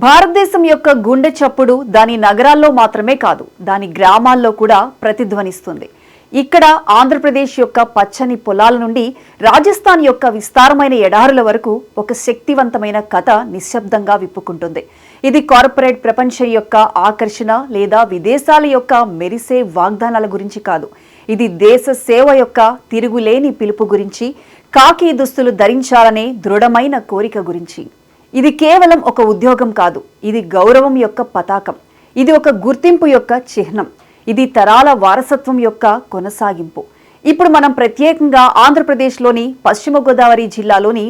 భారతదేశం యొక్క గుండె చప్పుడు దాని నగరాల్లో మాత్రమే కాదు, దాని గ్రామాల్లో కూడా ప్రతిధ్వనిస్తుంది. ఇక్కడ ఆంధ్రప్రదేశ్ యొక్క పచ్చని పొలాల నుండి రాజస్థాన్ యొక్క విస్తారమైన ఎడారుల వరకు ఒక శక్తివంతమైన కథ నిశ్శబ్దంగా విప్పుకుంటుంది. ఇది కార్పొరేట్ ప్రపంచం యొక్క ఆకర్షణ లేదా విదేశాల యొక్క మెరిసే వాగ్దానాల గురించి కాదు. ఇది దేశ సేవ యొక్క తిరుగులేని పిలుపు గురించి, కాకి దుస్తులు ధరించాలనే దృఢమైన కోరిక గురించి. ఇది కేవలం ఒక ఉద్యోగం కాదు, ఇది గౌరవం యొక్క పతాకం. ఇది ఒక గుర్తింపు యొక్క చిహ్నం. ఇది తరాల వారసత్వం యొక్క కొనసాగింపు. ఇప్పుడు మనం ప్రత్యేకంగా ఆంధ్రప్రదేశ్లోని పశ్చిమ గోదావరి జిల్లాలోని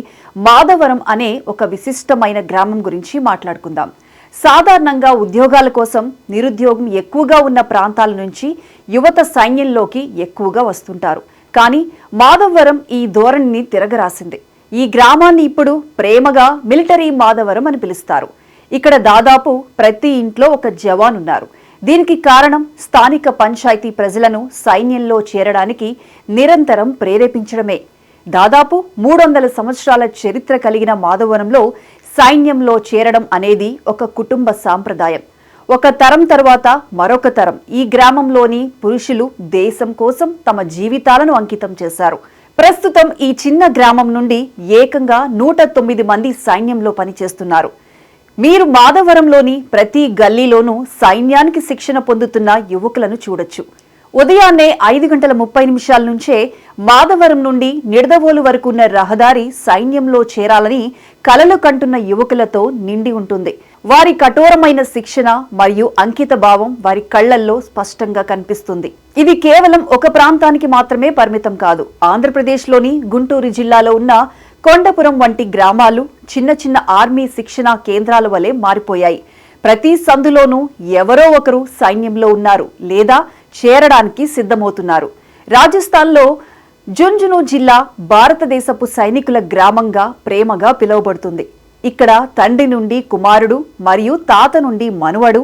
మాధవరం అనే ఒక విశిష్టమైన గ్రామం గురించి మాట్లాడుకుందాం. సాధారణంగా ఉద్యోగాల కోసం నిరుద్యోగం ఎక్కువగా ఉన్న ప్రాంతాల నుంచి యువత సైన్యంలోకి ఎక్కువగా వస్తుంటారు. కానీ మాధవరం ఈ ధోరణిని తిరగరాసింది. ఈ గ్రామాన్ని ఇప్పుడు ప్రేమగా మిలిటరీ మాధవరం అని పిలుస్తారు. ఇక్కడ దాదాపు ప్రతి ఇంట్లో ఒక జవాన్ ఉన్నారు. దీనికి కారణం స్థానిక పంచాయతీ ప్రజలను సైన్యంలో చేరడానికి నిరంతరం ప్రేరేపించడమే. దాదాపు 300 సంవత్సరాల చరిత్ర కలిగిన మాధవరంలో సైన్యంలో చేరడం అనేది ఒక కుటుంబ సాంప్రదాయం. ఒక తరం తర్వాత మరొక తరం ఈ గ్రామంలోని పురుషులు దేశం కోసం తమ జీవితాలను అంకితం చేశారు. ప్రస్తుతం ఈ చిన్న గ్రామం నుండి ఏకంగా 109 మంది సైన్యంలో పనిచేస్తున్నారు. మీరు మాధవరంలోని ప్రతి గల్లీలోనూ సైన్యానికి శిక్షణ పొందుతున్న యువకులను చూడొచ్చు. ఉదయాన్నే 5:30 నుంచే మాధవరం నుండి నిడదవోలు వరకు ఉన్న రహదారి సైన్యంలో చేరాలని కలలు కంటున్న యువకులతో నిండి ఉంటుంది. వారి కఠోరమైన శిక్షణ మరియు అంకిత భావం వారి కళ్లల్లో స్పష్టంగా కనిపిస్తుంది. ఇది కేవలం ఒక ప్రాంతానికి మాత్రమే పరిమితం కాదు. ఆంధ్రప్రదేశ్లోని గుంటూరు జిల్లాలో ఉన్న కొండపురం వంటి గ్రామాలు చిన్న చిన్న ఆర్మీ శిక్షణ కేంద్రాల వలె మారిపోయాయి. ప్రతి సందులోనూ ఎవరో ఒకరు సైన్యంలో ఉన్నారు లేదా చేరడానికి సిద్ధమవుతున్నారు. రాజస్థాన్లో జుంజును జిల్లా భారతదేశపు సైనికుల గ్రామంగా ప్రేమగా పిలువబడుతుంది. ఇక్కడ తండ్రి నుండి కుమారుడు మరియు తాత నుండి మనువడు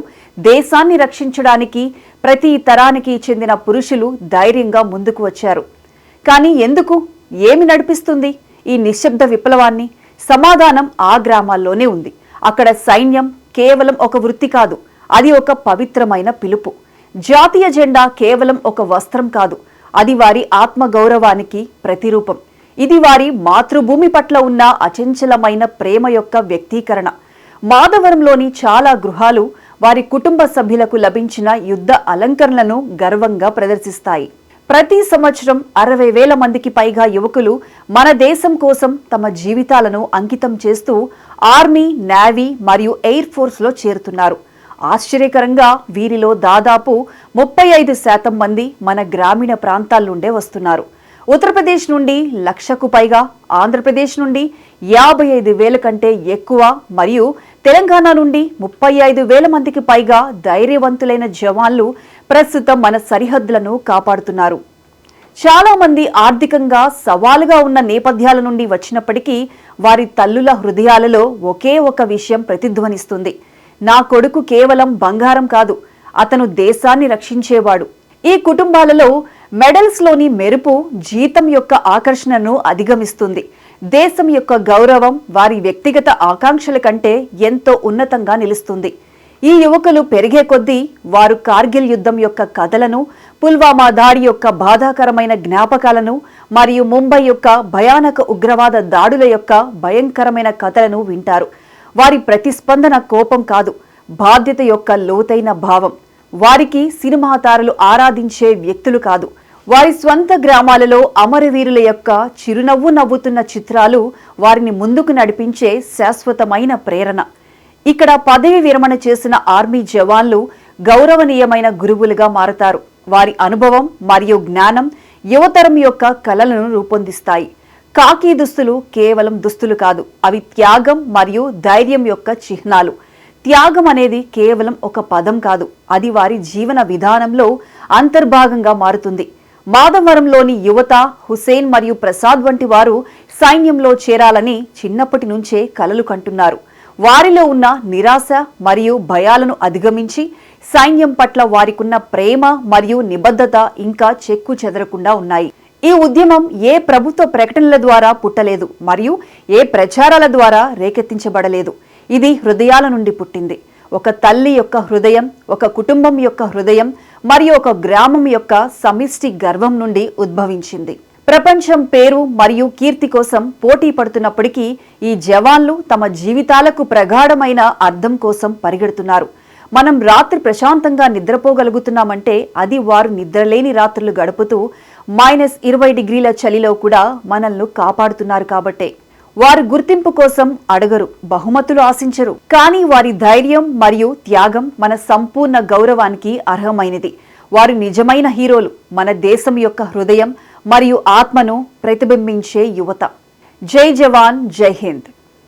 దేశాన్ని రక్షించడానికి ప్రతి తరానికి చెందిన పురుషులు ధైర్యంగా ముందుకు వచ్చారు. కానీ ఎందుకు, ఏమి నడిపిస్తుంది ఈ నిశ్శబ్ద విప్లవాన్ని? సమాధానం ఆ గ్రామాల్లోనే ఉంది. అక్కడ సైన్యం కేవలం ఒక వృత్తి కాదు, అది ఒక పవిత్రమైన పిలుపు. జాతీయ జెండా కేవలం ఒక వస్త్రం కాదు, అది వారి ఆత్మగౌరవానికి ప్రతిరూపం. ఇది వారి మాతృభూమి పట్ల ఉన్న అచంచలమైన ప్రేమ యొక్క వ్యక్తీకరణ. మాధవరంలోని చాలా గృహాలు వారి కుటుంబ సభ్యులకు లభించిన యుద్ధ అలంకరణలను గర్వంగా ప్రదర్శిస్తాయి. ప్రతి సంవత్సరం 60,000 మందికి పైగా యువకులు మన దేశం కోసం తమ జీవితాలను అంకితం చేస్తూ ఆర్మీ, నేవీ మరియు ఎయిర్ ఫోర్స్లో చేరుతున్నారు. ఆశ్చర్యకరంగా వీరిలో దాదాపు 35% మంది మన గ్రామీణ ప్రాంతాల నుండే వస్తున్నారు. ఉత్తరప్రదేశ్ నుండి 1,00,000కు పైగా, ఆంధ్రప్రదేశ్ నుండి 55,000 కంటే ఎక్కువ మరియు తెలంగాణ నుండి 35,000 మందికి పైగా ధైర్యవంతులైన జవాన్లు ప్రస్తుతం మన సరిహద్దులను కాపాడుతున్నారు. చాలా మంది ఆర్థికంగా సవాలుగా ఉన్న నేపథ్యాల నుండి వచ్చినప్పటికీ వారి తల్లుల హృదయాలలో ఒకే ఒక విషయం ప్రతిధ్వనిస్తుంది: నా కొడుకు కేవలం బంగారం కాదు, అతను దేశాన్ని రక్షించేవాడు. ఈ కుటుంబాలలో మెడల్స్లోని మెరుపు జీతం యొక్క ఆకర్షణను అధిగమిస్తుంది. దేశం యొక్క గౌరవం వారి వ్యక్తిగత ఆకాంక్షల కంటే ఎంతో ఉన్నతంగా నిలుస్తుంది. ఈ యువకులు పెరిగే కొద్దీ వారు కార్గిల్ యుద్ధం యొక్క కథలను, పుల్వామా దాడి యొక్క బాధాకరమైన జ్ఞాపకాలను మరియు ముంబై యొక్క భయానక ఉగ్రవాద దాడుల యొక్క భయంకరమైన కథలను వింటారు. వారి ప్రతిస్పందన కోపం కాదు, బాధ్యత యొక్క లోతైన భావం. వారికి సినిమా తారలు ఆరాధించే వ్యక్తులు కాదు, వారి స్వంత గ్రామాలలో అమరవీరుల యొక్క చిరునవ్వు నవ్వుతున్న చిత్రాలు వారిని ముందుకు నడిపించే శాశ్వతమైన ప్రేరణ. ఇక్కడ పదవి విరమణ చేసిన ఆర్మీ జవాన్లు గౌరవనీయమైన గురువులుగా మారతారు. వారి అనుభవం మరియు జ్ఞానం యువతరం యొక్క కలలను రూపొందిస్తాయి. కాకి దుస్తులు కేవలం దుస్తులు కాదు, అవి త్యాగం మరియు ధైర్యం యొక్క చిహ్నాలు. త్యాగం అనేది కేవలం ఒక పదం కాదు, అది వారి జీవన విధానంలో అంతర్భాగంగా మారుతుంది. మాధవరంలోని యువత హుసేన్ మరియు ప్రసాద్ వంటి వారు సైన్యంలో చేరాలని చిన్నప్పటి నుంచే కలలు కంటున్నారు. వారిలో ఉన్న నిరాశ మరియు భయాలను అధిగమించి సైన్యం పట్ల వారికున్న ప్రేమ మరియు నిబద్ధత ఇంకా చెక్కు చెదరకుండా ఉన్నాయి. ఈ ఉద్యమం ఏ ప్రభుత్వ ప్రకటనల ద్వారా పుట్టలేదు మరియు ఏ ప్రచారాల ద్వారా రేకెత్తించబడలేదు. ఇది హృదయాల నుండి పుట్టింది. ఒక తల్లి యొక్క హృదయం, ఒక కుటుంబం యొక్క హృదయం మరియు ఒక గ్రామం యొక్క సమిష్టి గర్వం నుండి ఉద్భవించింది. ప్రపంచం పేరు మరియు కీర్తి కోసం పోటీ పడుతున్నప్పటికీ ఈ జవాన్లు తమ జీవితాలకు ప్రగాఢమైన అర్థం కోసం పరిగెడుతున్నారు. మనం రాత్రి ప్రశాంతంగా నిద్రపోగలుగుతున్నామంటే అది వారు నిద్రలేని రాత్రులు గడుపుతూ -20 చలిలో కూడా మనల్ని కాపాడుతున్నారు కాబట్టే. వారి గుర్తింపు కోసం అడగరు, బహుమతులు ఆశించరు. కానీ వారి ధైర్యం మరియు త్యాగం మన సంపూర్ణ గౌరవానికి అర్హమైనది. వారు నిజమైన హీరోలు, మన దేశం యొక్క హృదయం మరియు ఆత్మను ప్రతిబింబించే యువత. జై జవాన్, జై హింద్.